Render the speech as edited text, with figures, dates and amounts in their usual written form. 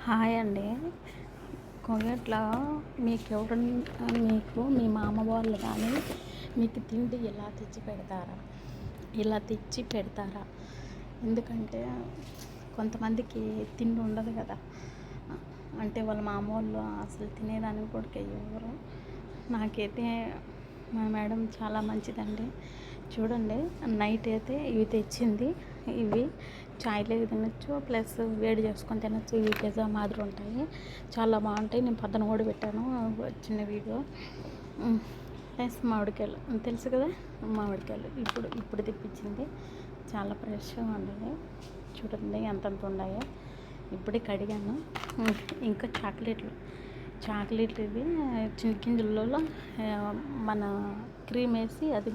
Hi అండి. ఇట్లా మీకు మీ మామ వాళ్ళు కానీ మీకు తిండి ఇలా తెచ్చి పెడతారా? ఎందుకంటే కొంతమందికి తిండి ఉండదు కదా, అంటే వాళ్ళ మామ వాళ్ళు అసలు తినేదానికి కూడా ఇవ్వరు. నాకైతే మా మేడం చాలా మంచిదండి. చూడండి, నైట్ అయితే ఇవి తెచ్చింది. ఇవి చాయ్లోకి తినచ్చు, ప్లస్ వేడి చేసుకొని తినచ్చు. ఇవి పిజ్జా మాదిరి ఉంటాయి, చాలా బాగుంటాయి. నేను పొద్దున కూడా పెట్టాను చిన్న వీడియో. ప్లస్ మామిడికాయలు తెలుసు కదా, మామిడికాయలు ఇప్పుడు తెప్పించింది. చాలా ఫ్రెష్గా ఉన్నాయి. చూడండి ఎంతంత ఉన్నాయో. ఇప్పుడే కడిగాను. ఇంకా చాక్లెట్లు ఇవి చిన్న గింజలలో మన క్రీమ్ వేసి అది